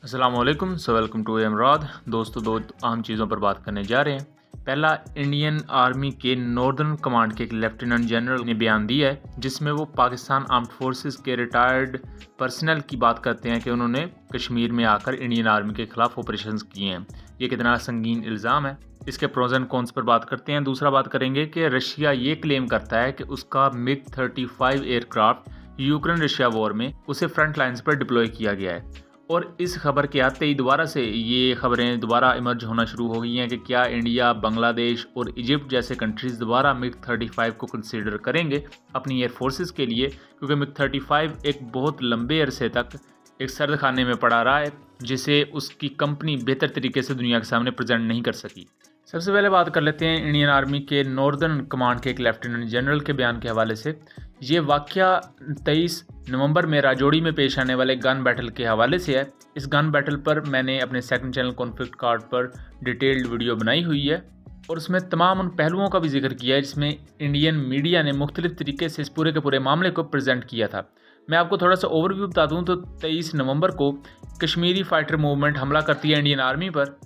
अस्सलाम वालेकुम, welcome to इमराद। दोस्तों, दो अहम चीज़ों पर बात करने जा रहे हैं। पहला, इंडियन आर्मी के नॉर्दर्न कमांड के एक लेफ्टिनेंट जनरल ने बयान दिया है जिसमें वो पाकिस्तान आर्म्ड फोर्सेस के रिटायर्ड पर्सनल की बात करते हैं कि उन्होंने कश्मीर में आकर इंडियन आर्मी के खिलाफ ऑपरेशंस किए हैं। ये कितना संगीन इल्ज़ाम है, इसके प्रोज एंड कॉन्स पर बात करते हैं। दूसरा बात करेंगे कि रशिया ये क्लेम करता है कि उसका MiG-35 aircraft Ukraine Russia war में उसे फ्रंट लाइन्स पर डिप्लॉय किया गया है। और इस खबर के आते ही दोबारा से ये खबरें दोबारा इमर्ज होना शुरू हो गई हैं कि क्या इंडिया, बांग्लादेश और इजिप्ट जैसे कंट्रीज़ दोबारा MiG-35 को कंसीडर करेंगे अपनी एयर फोर्सेस के लिए, क्योंकि MiG-35 एक बहुत लंबे अरसे तक एक सर्द खाने में पड़ा रहा है जिसे उसकी कंपनी बेहतर तरीके से दुनिया के सामने प्रेजेंट नहीं कर सकी। सबसे पहले बात कर लेते हैं इंडियन आर्मी के नॉर्दर्न कमांड के एक लेफ्टिनेंट जनरल के बयान के हवाले से। ये वाक़या 23 नवंबर में राजौरी में पेश आने वाले गन बैटल के हवाले से है। इस गन बैटल पर मैंने अपने सेकंड चैनल कॉन्फ्लिक्ट कार्ड पर डिटेल्ड वीडियो बनाई हुई है और उसमें तमाम उन पहलुओं का भी जिक्र किया है जिसमें इंडियन मीडिया ने मुख्तलिफ तरीके से इस पूरे के पूरे मामले को प्रेजेंट किया था। मैं आपको थोड़ा सा ओवरव्यू बता दूँ तो 23 नवंबर को कश्मीरी फाइटर मूवमेंट हमला करती है इंडियन आर्मी पर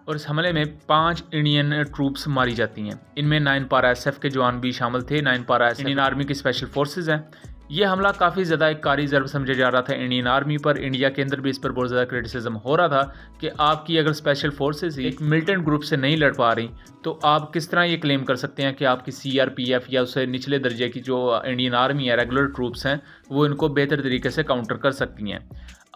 और इस हमले में 5 इंडियन ट्रूप्स मारी जाती हैं। इनमें 9 पारा SF के जवान भी शामिल थे। 9 पारा SF इंडियन आर्मी की स्पेशल फोर्सेज हैं। ये हमला काफ़ी ज़्यादा एक कारी ज़र्ब समझा जा रहा था इंडियन आर्मी पर। इंडिया के अंदर भी इस पर बहुत ज़्यादा क्रिटिसिज्म हो रहा था कि आपकी अगर स्पेशल फोर्सेज एक मिलिटेंट ग्रुप से नहीं लड़ पा रही तो आप किस तरह ये क्लेम कर सकते हैं कि आपकी CRPF या उससे निचले दर्जे की जो इंडियन आर्मी है, रेगुलर ट्रूप्स हैं, वो इनको बेहतर तरीके से काउंटर कर सकती हैं।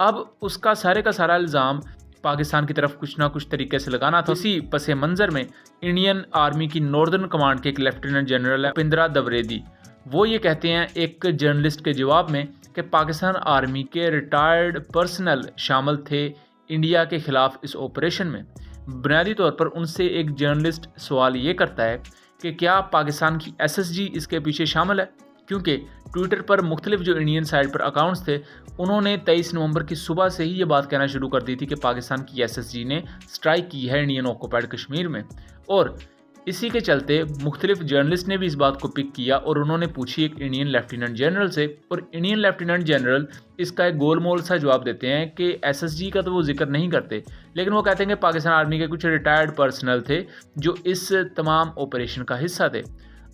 अब उसका सारे का सारा इल्ज़ाम पाकिस्तान की तरफ कुछ ना कुछ तरीके से लगाना था। इसी पसे मंज़र में इंडियन आर्मी की नॉर्दर्न कमांड के एक लेफ्टिनेंट जनरल है उपिंद्रा द्विवेदी, वो ये कहते हैं एक जर्नलिस्ट के जवाब में कि पाकिस्तान आर्मी के रिटायर्ड पर्सनल शामिल थे इंडिया के खिलाफ इस ऑपरेशन में। बुनियादी तौर पर उनसे एक जर्नलिस्ट सवाल ये करता है कि क्या पाकिस्तान की SSG इसके पीछे शामिल है, क्योंकि ट्विटर पर मुख्तलिफ जो इंडियन साइड पर अकाउंट्स थे उन्होंने 23 नवंबर की सुबह से ही ये बात कहना शुरू कर दी थी कि पाकिस्तान की SSG ने स्ट्राइक की है इंडियन ऑक्युपाइड कश्मीर में। और इसी के चलते मुख्तलिफ जर्नलिस्ट ने भी इस बात को पिक किया और उन्होंने पूछी एक इंडियन लेफ्टिनेंट जनरल से, और इंडियन लेफ्टिनेंट जनरल इसका एक गोलमोल सा जवाब देते हैं कि SSG का तो वो जिक्र नहीं करते, लेकिन वो कहते हैं कि पाकिस्तान आर्मी के कुछ रिटायर्ड पर्सनल थे जो इस तमाम ऑपरेशन का हिस्सा थे।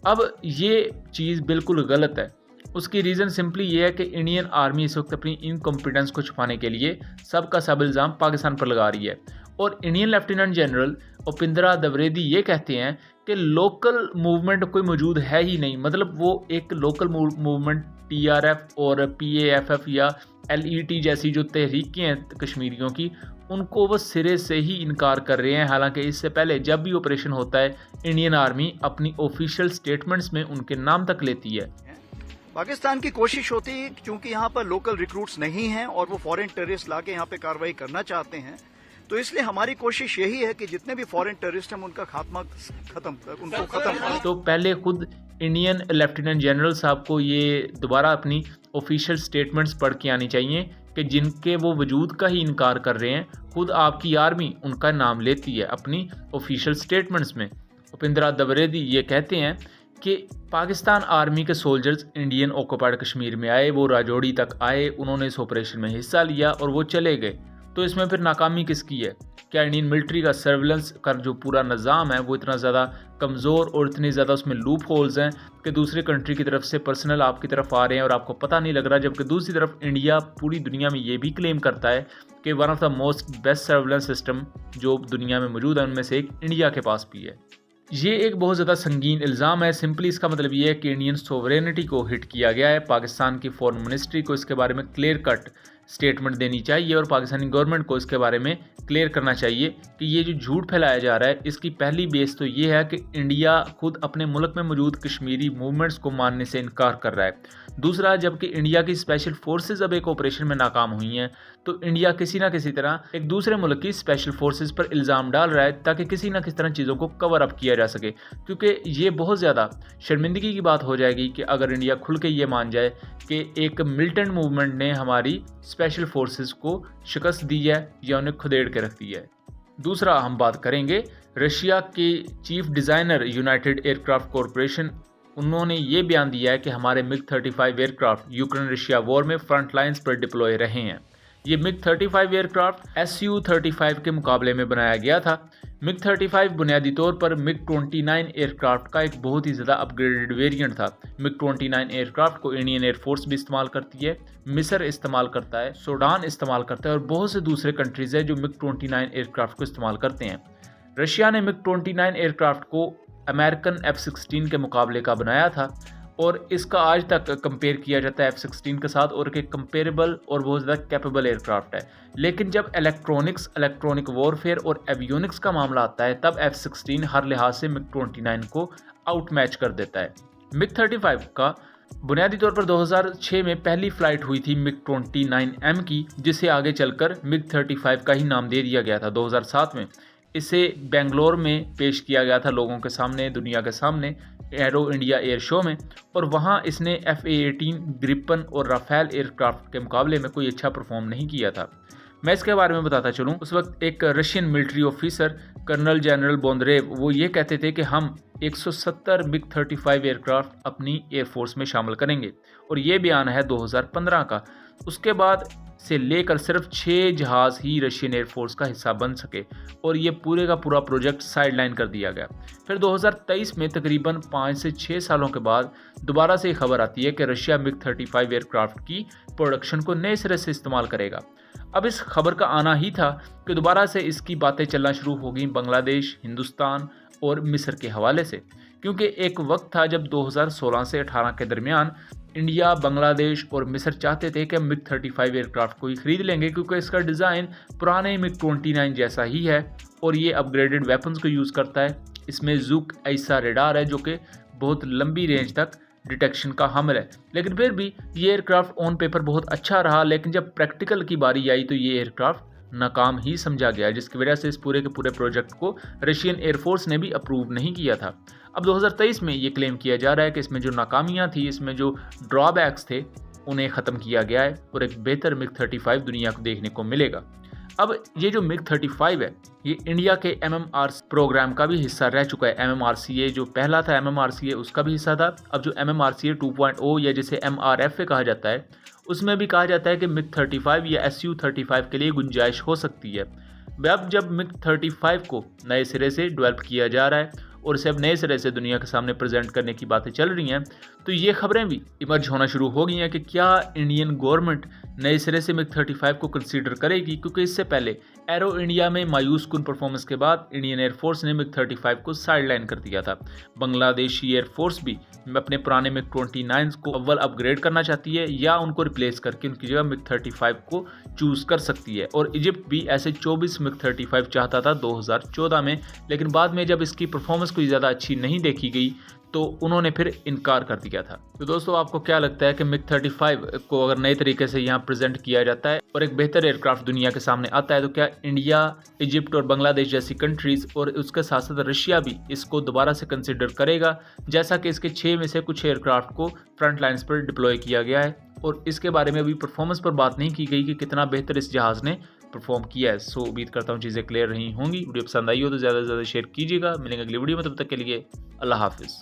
अब ये चीज़ बिल्कुल गलत है। उसकी रीज़न सिंपली ये है कि इंडियन आर्मी इस वक्त अपनी इनकॉम्पिटेंस को छुपाने के लिए सबका सब इल्ज़ाम पाकिस्तान पर लगा रही है। और इंडियन लेफ्टिनेंट जनरल उपिंद्रा द्विवेदी ये कहते हैं कि लोकल मूवमेंट कोई मौजूद है ही नहीं। मतलब वो एक लोकल मूवमेंट TRF और PAFF या LET जैसी जो तहरीकें हैं कश्मीरियों की, उनको वो सिरे से ही इनकार कर रहे हैं। हालांकि इससे पहले जब भी ऑपरेशन होता है इंडियन आर्मी अपनी ऑफिशियल स्टेटमेंट्स में उनके नाम तक लेती है। पाकिस्तान की कोशिश होती है क्योंकि यहाँ पर लोकल रिक्रूट्स नहीं हैं और वो फॉरेन टेररिस्ट लाके यहाँ पे कार्रवाई करना चाहते हैं, तो इसलिए हमारी कोशिश यही है कि जितने भी फॉरेन टेररिस्ट हैं उनका उनको खत्म। तो पहले खुद इंडियन लेफ्टिनेंट जनरल साहब को ये दोबारा अपनी ऑफिशियल स्टेटमेंट्स पढ़ के आनी चाहिए कि जिनके वो वजूद का ही इनकार कर रहे हैं। खुद आपकी आर्मी उनका नाम लेती है अपनी ऑफिशियल स्टेटमेंट्स में। उपिंद्रा द्विवेदी ये कहते हैं कि पाकिस्तान आर्मी के सोल्जर्स इंडियन ऑक्युपाइड कश्मीर में आए, वो राजौरी तक आए, उन्होंने इस ऑपरेशन में हिस्सा लिया और वो चले गए। तो इसमें फिर नाकामी किसकी है? क्या इंडियन मिलिट्री का सर्विलेंस का जो पूरा निज़ाम है वो इतना ज़्यादा कमज़ोर और इतनी ज़्यादा उसमें लूप होल्स हैं कि दूसरे कंट्री की तरफ से पर्सनल आपकी तरफ आ रहे हैं और आपको पता नहीं लग रहा, जबकि दूसरी तरफ इंडिया पूरी दुनिया में ये भी क्लेम करता है कि one of the most best surveillance system जो दुनिया में मौजूद है उनमें से एक इंडिया के पास भी है। ये एक बहुत ज़्यादा संगीन इल्ज़ाम है। सिंपली इसका मतलब ये है कि इंडियन सोवरेनिटी को हिट किया गया है। पाकिस्तान की फॉरेन मिनिस्ट्री को इसके बारे में क्लियर कट स्टेटमेंट देनी चाहिए और पाकिस्तानी गवर्नमेंट को इसके बारे में क्लियर करना चाहिए कि ये जो झूठ फैलाया जा रहा है इसकी पहली बेस तो ये है कि इंडिया खुद अपने मुल्क में मौजूद कश्मीरी मूवमेंट्स को मानने से इनकार कर रहा है। दूसरा, जबकि इंडिया की स्पेशल फोर्सेज अब एक ऑपरेशन में नाकाम हुई हैं तो इंडिया किसी ना किसी तरह एक दूसरे मुल्क की स्पेशल फोर्सेज पर इल्ज़ाम डाल रहा है ताकि किसी ना किसी तरह चीज़ों को कवर अप किया जा सके, क्योंकि ये बहुत ज़्यादा शर्मिंदगी की बात हो जाएगी कि अगर इंडिया खुल के ये मान जाए कि एक मिलिटेंट मूवमेंट ने हमारी स्पेशल फोर्सेस को शिकस्त दी है या उन्हें खुदेड़ के रख दिया है। दूसरा, हम बात करेंगे रशिया के chief designer United aircraft corporation, उन्होंने ये बयान दिया है कि हमारे MiG-35 aircraft Ukraine Russia war में फ्रंट लाइन्स पर डिप्लॉय रहे हैं। ये मिग 35 एयरक्राफ्ट Su-35 के मुकाबले में बनाया गया था। मिग 35 बुनियादी तौर पर मिग 29 एयरक्राफ्ट का एक बहुत ही ज़्यादा अपग्रेडेड वेरिएंट था। मिग 29 एयरक्राफ्ट को इंडियन एयरफोर्स भी इस्तेमाल करती है, मिस्र इस्तेमाल करता है, सूडान इस्तेमाल करता है और बहुत से दूसरे कंट्रीज़ है जो मिग 29 एयरक्राफ्ट को इस्तेमाल करते हैं। रशिया ने मिग 29 एयरक्राफ्ट को अमेरिकन F-16 के मुकाबले का बनाया था और इसका आज तक कंपेयर किया जाता है F-16 के साथ और एक कंपेरेबल और बहुत ज़्यादा कैपेबल एयरक्राफ्ट है। लेकिन जब इलेक्ट्रॉनिक वॉरफेयर और एवियोनिक्स का मामला आता है तब F-16 हर लिहाज से मिग 29 को आउट मैच कर देता है। मिग 35 का बुनियादी तौर पर 2006 में पहली फ्लाइट हुई थी मिग 29M की, जिसे आगे चलकर मिग 35 का ही नाम दे दिया गया था। 2007 में इसे बेंगलोर में पेश किया गया था लोगों के सामने, दुनिया के सामने, एरो इंडिया एयर शो में, और वहां इसने F-18 ग्रिपन और राफेल एयरक्राफ्ट के मुकाबले में कोई अच्छा परफॉर्म नहीं किया था। मैं इसके बारे में बताता चलूं, उस वक्त एक Russian military officer colonel general Bondarev वो ये कहते थे कि हम 170 मिग 35 एयरक्राफ्ट अपनी एयरफोर्स में शामिल करेंगे, और ये बयान है 2015 का। उसके बाद से लेकर सिर्फ 6 जहाज़ ही रशियन एयरफोर्स का हिस्सा बन सके और ये पूरे का पूरा प्रोजेक्ट साइडलाइन कर दिया गया। फिर 2023 में तकरीबन 5 से 6 सालों के बाद दोबारा से खबर आती है कि रशिया मिग 35 एयरक्राफ्ट की प्रोडक्शन को नए सिरे से इस्तेमाल करेगा। अब इस खबर का आना ही था कि दोबारा से इसकी बातें चलना शुरू हो गई बांग्लादेश, हिंदुस्तान और मिस्र के हवाले से, क्योंकि एक वक्त था जब 2016 से 18 के दरमियान इंडिया, बांग्लादेश और मिस्र चाहते थे कि हम मिग 35 एयरक्राफ्ट को ही खरीद लेंगे, क्योंकि इसका डिज़ाइन पुराने मिग 29 जैसा ही है और ये अपग्रेडेड वेपन्स को यूज़ करता है। इसमें ज़ुक ऐसा रेडार है जो कि बहुत लंबी रेंज तक डिटेक्शन का हामिल है। लेकिन फिर भी ये एयरक्राफ्ट ऑन पेपर बहुत अच्छा रहा, लेकिन जब प्रैक्टिकल की बारी आई तो ये एयरक्राफ्ट नाकाम ही समझा गया, जिसकी वजह से इस पूरे के पूरे प्रोजेक्ट को रशियन एयरफोर्स ने भी अप्रूव नहीं किया था। अब 2023 में ये क्लेम किया जा रहा है कि इसमें जो नाकामियां थी, इसमें जो ड्रॉबैक्स थे, उन्हें ख़त्म किया गया है और एक बेहतर मिग 35 दुनिया को देखने को मिलेगा। अब ये जो मिग 35 है ये इंडिया के MMR प्रोग्राम का भी हिस्सा रह चुका है। MMRCA जो पहला था MMRCA उसका भी हिस्सा था। अब जो MMRCA 2.0 या जिसे MRFA कहा जाता है, उसमें भी कहा जाता है कि मिग 35 या Su-35 के लिए गुंजाइश हो सकती है। अब जब मिग 35 को नए सिरे से डेवलप किया जा रहा है और इसे अब नए सिरे से दुनिया के सामने प्रेजेंट करने की बातें चल रही हैं, तो ये खबरें भी इमर्ज होना शुरू हो गई हैं कि क्या इंडियन गवर्नमेंट नए सिरे से मिग 35 को कंसीडर करेगी, क्योंकि इससे पहले एरो इंडिया में मायूस कुन परफॉर्मेंस के बाद इंडियन एयरफोर्स ने मिग 35 को साइडलाइन कर दिया था। बांग्लादेशी एयरफोर्स भी अपने पुराने मिग 29 को अव्वल अपग्रेड करना चाहती है या उनको रिप्लेस करके उनकी जगह मिग 35 को चूज कर सकती है, और इजिप्ट भी ऐसे 24 मिग 35 चाहता था 2014 में, लेकिन बाद में जब इसकी परफॉर्मेंस कोई ज़्यादा अच्छी नहीं देखी गई तो उन्होंने फिर इनकार कर दिया था। तो दोस्तों, आपको क्या लगता है कि मिग 35 को अगर नए तरीके से यहाँ प्रेजेंट किया जाता है और एक बेहतर एयरक्राफ्ट दुनिया के सामने आता है, तो क्या इंडिया, इजिप्ट और बांग्लादेश जैसी कंट्रीज और उसके साथ साथ रशिया भी इसको दोबारा से कंसिडर करेगा, जैसा कि इसके 6 में से कुछ एयरक्राफ्ट को फ्रंट लाइन्स पर डिप्लॉय किया गया है और इसके बारे में अभी परफॉर्मेंस पर बात नहीं की गई कि कितना बेहतर इस जहाज़ ने परफॉर्म किया है। सो उम्मीद करता हूँ चीज़ें क्लियर रही होंगी। वीडियो पसंद आई हो तो ज़्यादा से ज़्यादा शेयर कीजिएगा। मिलेंगे अगली वीडियो में, तब तक के लिए अल्लाह हाफिज़।